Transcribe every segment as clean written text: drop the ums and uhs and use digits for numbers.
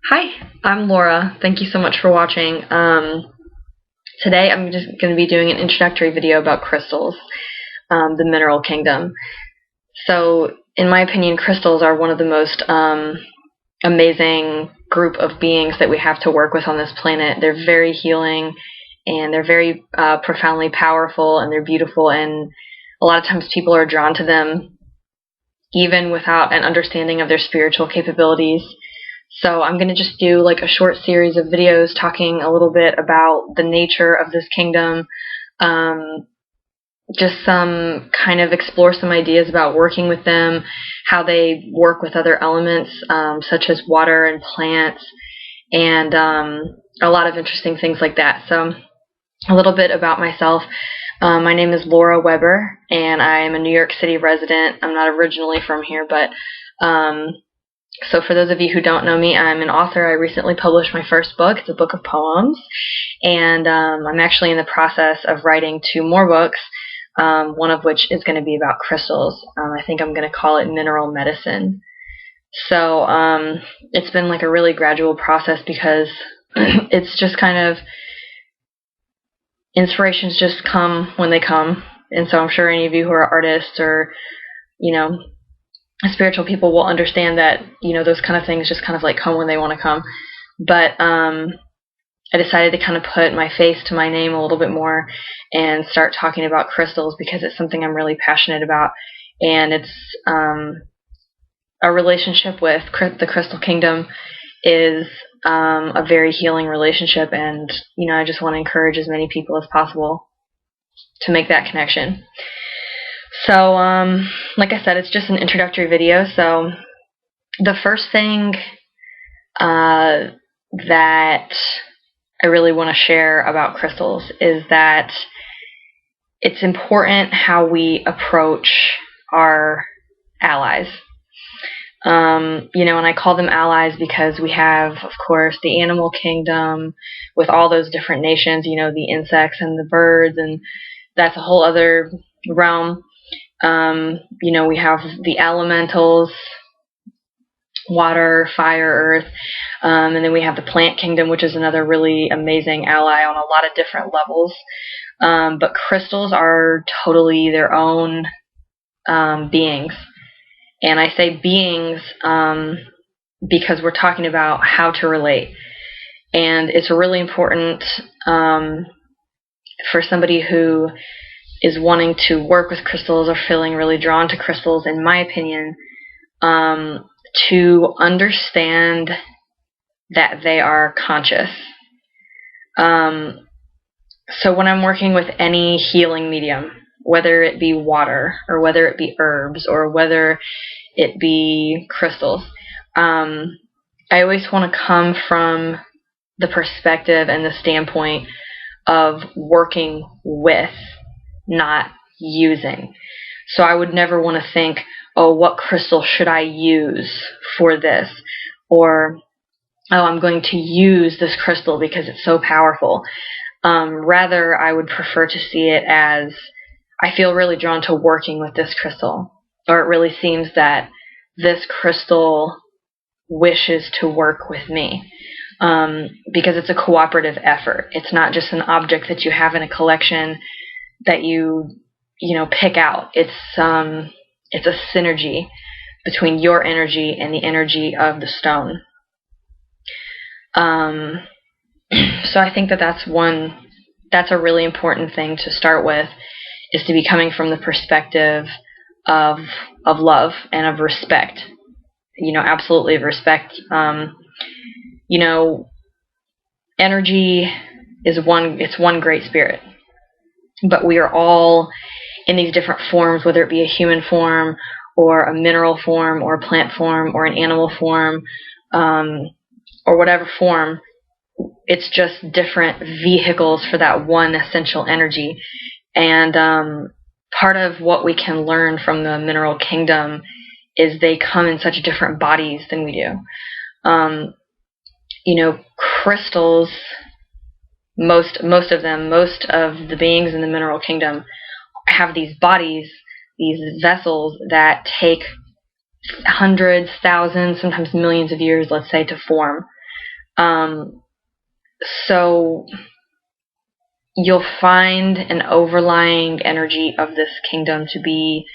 Hi, I'm Laura. Thank you so much for watching. Today I'm just going to be doing an introductory video about crystals, the mineral kingdom. So, in my opinion, crystals are one of the most amazing group of beings that we have to work with on this planet. They're very healing, and they're very profoundly powerful, and they're beautiful, and a lot of times people are drawn to them even without an understanding of their spiritual capabilities. So I'm going to just do like a short series of videos talking a little bit about the nature of this kingdom, just some kind of explore some ideas about working with them, how they work with other elements such as water and plants, and a lot of interesting things like that. So a little bit about myself. My name is Laura Weber, and I'm a New York City resident. I'm not originally from here, but so for those of you who don't know me, I'm an author. I recently published my first book. It's a book of poems, and I'm actually in the process of writing 2 more books, one of which is going to be about crystals. I think I'm going to call it Mineral Medicine. So it's been like a really gradual process because it's just kind of inspirations just come when they come, and so I'm sure any of you who are artists or spiritual people will understand that those kind of things just kind of like come when they want to come. But I decided to kind of put my face to my name a little bit more and start talking about crystals because it's something I'm really passionate about, and it's a relationship with the crystal kingdom is a very healing relationship, and I just want to encourage as many people as possible to make that connection. So, like I said, it's just an introductory video. So, the first thing that I really want to share about crystals is that it's important how we approach our allies. And I call them allies because we have, of course, the animal kingdom with all those different nations, the insects and the birds, and that's a whole other realm. We have the elementals, water, fire, earth, and then we have the plant kingdom, which is another really amazing ally on a lot of different levels. But crystals are totally their own beings. And I say beings because we're talking about how to relate. And it's really important for somebody who is wanting to work with crystals or feeling really drawn to crystals, in my opinion, to understand that they are conscious. So when I'm working with any healing medium, whether it be water or whether it be herbs or whether it be crystals, I always want to come from the perspective and the standpoint of working with, not using. So I would never want to think, oh, what crystal should I use for this? Or, oh, I'm going to use this crystal because it's so powerful. Rather, I would prefer to see it as, I feel really drawn to working with this crystal, or it really seems that this crystal wishes to work with me, because it's a cooperative effort. It's not just an object that you have in a collection that you pick out. It's a synergy between your energy and the energy of the stone. So I think that's a really important thing to start with, is to be coming from the perspective of love and of respect. Absolutely of respect. Energy is one great spirit. But we are all in these different forms, whether it be a human form or a mineral form or a plant form or an animal form, or whatever form. It's just different vehicles for that one essential energy. And part of what we can learn from the mineral kingdom is they come in such different bodies than we do. Crystals, most of the beings in the mineral kingdom have these bodies, these vessels that take hundreds, thousands, sometimes millions of years, let's say, to form. So you'll find an overlying energy of this kingdom to be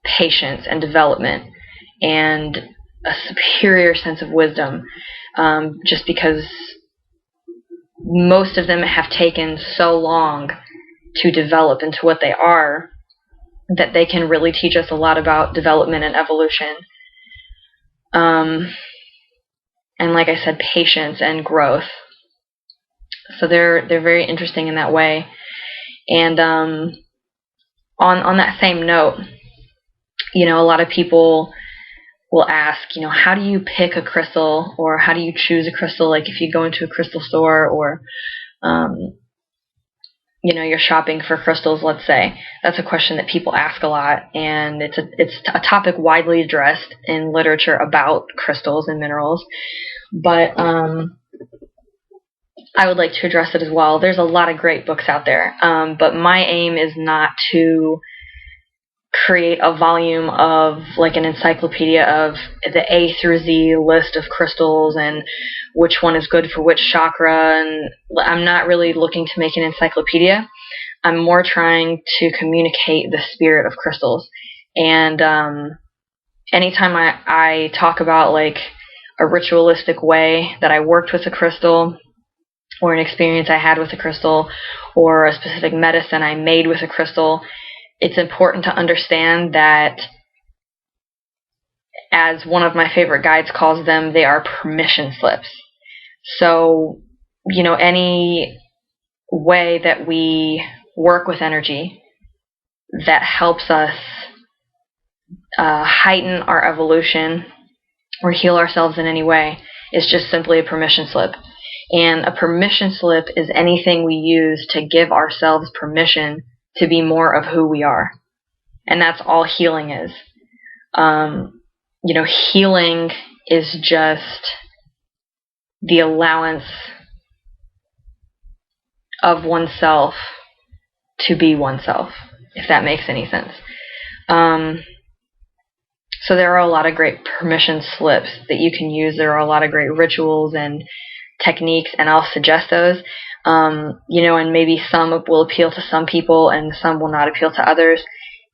patience and development and a superior sense of wisdom, just because most of them have taken so long to develop into what they are that they can really teach us a lot about development and evolution. And like I said, patience and growth. So they're very interesting in that way. And on that same note, a lot of people will ask, how do you pick a crystal, or how do you choose a crystal? Like if you go into a crystal store, or you're shopping for crystals, let's say. That's a question that people ask a lot, and it's a topic widely addressed in literature about crystals and minerals. But I would like to address it as well. There's a lot of great books out there, but my aim is not to create a volume of like an encyclopedia of the A through Z list of crystals and which one is good for which chakra. And I'm not really looking to make an encyclopedia. I'm more trying to communicate the spirit of crystals. And anytime I talk about like a ritualistic way that I worked with a crystal, or an experience I had with a crystal, or a specific medicine I made with a crystal, it's important to understand that, as one of my favorite guides calls them, they are permission slips. So, any way that we work with energy that helps us heighten our evolution or heal ourselves in any way is just simply a permission slip. And a permission slip is anything we use to give ourselves permission to be more of who we are. And that's all healing is. Healing is just the allowance of oneself to be oneself, if that makes any sense. So there are a lot of great permission slips that you can use. There are a lot of great rituals and techniques, and I'll suggest those. And maybe some will appeal to some people and some will not appeal to others.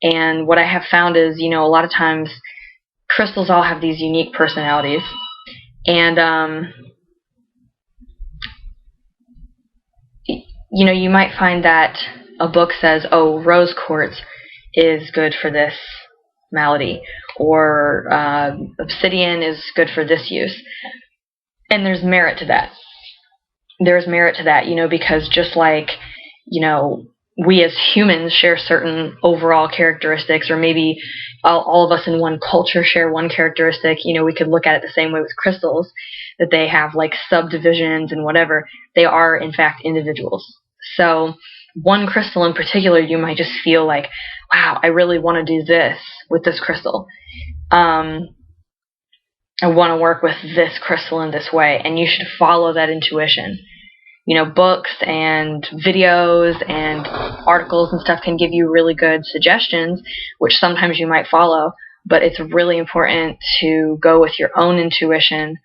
And what I have found is, a lot of times crystals all have these unique personalities. And, you might find that a book says, oh, rose quartz is good for this malady, or obsidian is good for this use. And there's merit to that. There's merit to that, because just like, we as humans share certain overall characteristics, or maybe all of us in one culture share one characteristic, we could look at it the same way with crystals, that they have like subdivisions and whatever. They are, in fact, individuals. So one crystal in particular, you might just feel like, wow, I really want to do this with this crystal. I want to work with this crystal in this way, and you should follow that intuition. Books and videos and articles and stuff can give you really good suggestions, which sometimes you might follow, but it's really important to go with your own intuition,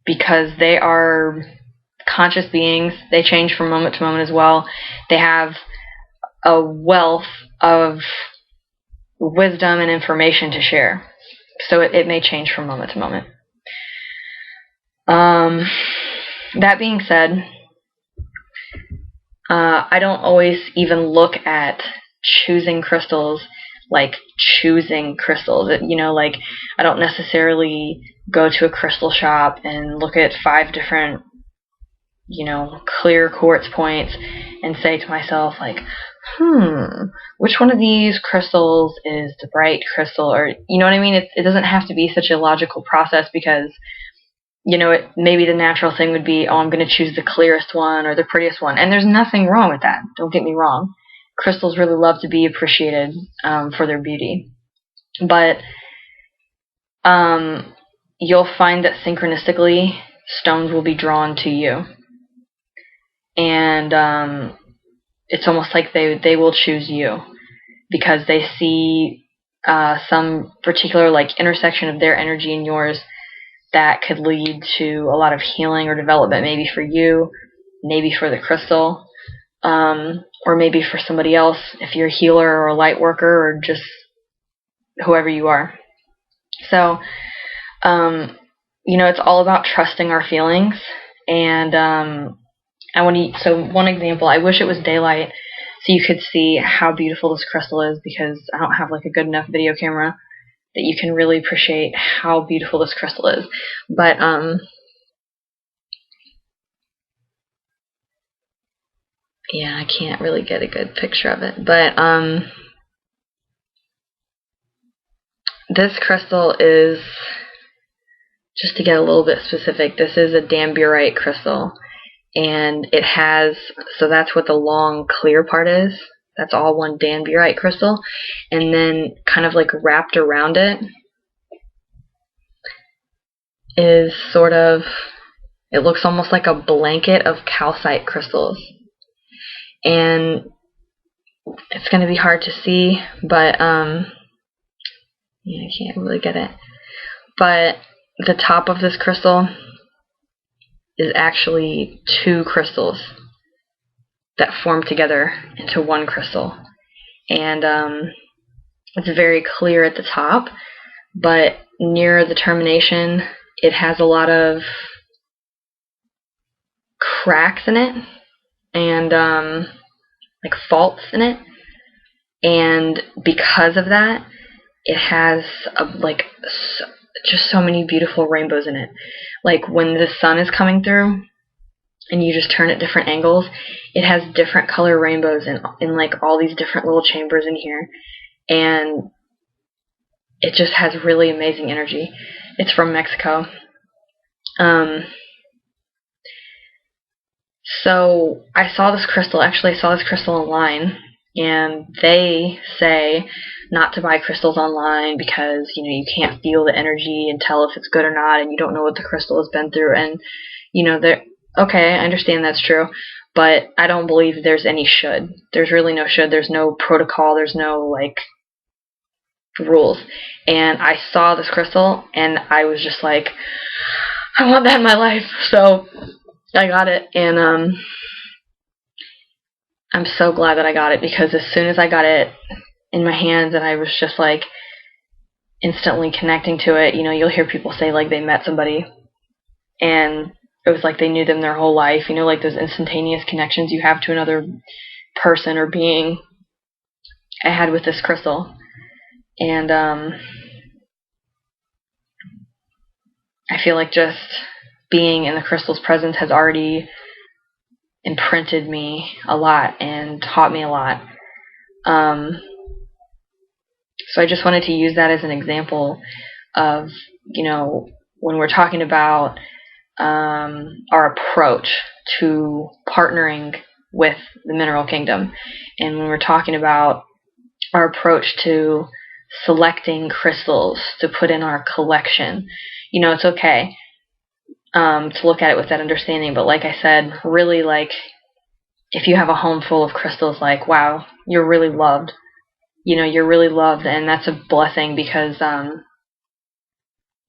because they are conscious beings. They change from moment to moment as well. They have a wealth of wisdom and information to share. So it may change from moment to moment. That being said, I don't always even look at choosing crystals like choosing crystals. Like I don't necessarily go to a crystal shop and look at 5 different, clear quartz points and say to myself like, which one of these crystals is the bright crystal? Or, you know what I mean? It doesn't have to be such a logical process, because, maybe the natural thing would be, oh, I'm going to choose the clearest one or the prettiest one. And there's nothing wrong with that. Don't get me wrong. Crystals really love to be appreciated for their beauty. But you'll find that synchronistically, stones will be drawn to you. And it's almost like they will choose you, because they see some particular like intersection of their energy and yours that could lead to a lot of healing or development, maybe for you, maybe for the crystal, or maybe for somebody else, if you're a healer or a light worker or just whoever you are. So, it's all about trusting our feelings. And so one example, I wish it was daylight so you could see how beautiful this crystal is, because I don't have like a good enough video camera that you can really appreciate how beautiful this crystal is. But yeah, I can't really get a good picture of it. But this crystal is, just to get a little bit specific, this is a damburite crystal. And it has, so that's what the long clear part is. That's all one damburite crystal. And then kind of like wrapped around it is sort of, it looks almost like a blanket of calcite crystals. And it's going to be hard to see, but yeah, I can't really get it. But the top of this crystal is actually two crystals that form together into one crystal. And it's very clear at the top, but near the termination, it has a lot of cracks in it and like faults in it. And because of that, it has just so many beautiful rainbows in it. Like when the sun is coming through and you just turn at different angles, it has different color rainbows in like all these different little chambers in here. And it just has really amazing energy. It's from Mexico. So I saw this crystal online, and they say not to buy crystals online because, you can't feel the energy and tell if it's good or not, and you don't know what the crystal has been through. And, okay, I understand that's true, but I don't believe there's any should. There's really no should. There's no protocol. There's no, rules. And I saw this crystal, and I was just like, I want that in my life. So I got it, and I'm so glad that I got it, because as soon as I got it in my hands and I was just instantly connecting to it, you'll hear people say they met somebody and it was like they knew them their whole life, like those instantaneous connections you have to another person or being. I had with this crystal, and I feel like just being in the crystal's presence has already imprinted me a lot and taught me a lot. So I just wanted to use that as an example of, when we're talking about our approach to partnering with the mineral kingdom, and when we're talking about our approach to selecting crystals to put in our collection, it's okay to look at it with that understanding. But like I said, really, if you have a home full of crystals, wow, you're really loved. You're really loved, and that's a blessing, because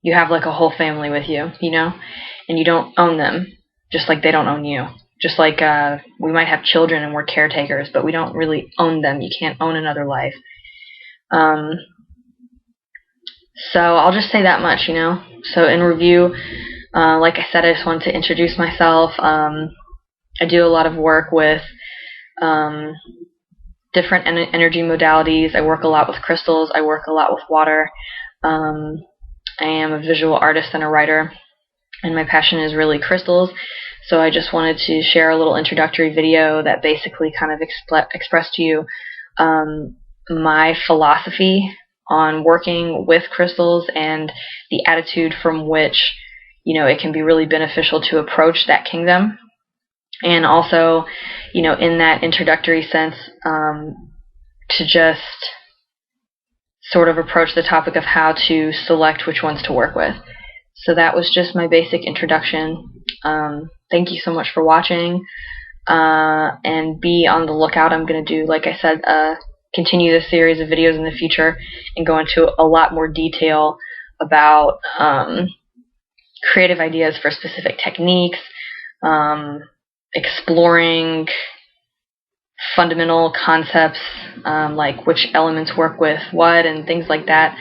you have a whole family with you, and you don't own them, just like they don't own you. Just like we might have children and we're caretakers, but we don't really own them. You can't own another life. So I'll just say that much, So in review, like I said, I just wanted to introduce myself. I do a lot of work with different energy modalities. I work a lot with crystals. I work a lot with water. I am a visual artist and a writer, and my passion is really crystals. So I just wanted to share a little introductory video that basically kind of expressed to you my philosophy on working with crystals and the attitude from which, it can be really beneficial to approach that kingdom. And also, in that introductory sense, to just sort of approach the topic of how to select which ones to work with. So that was just my basic introduction. Thank you so much for watching, and be on the lookout. I'm going to do, like I said, continue this series of videos in the future and go into a lot more detail about creative ideas for specific techniques, exploring fundamental concepts, like which elements work with what and things like that.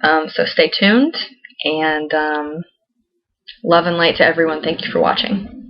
So stay tuned, and love and light to everyone. Thank you for watching.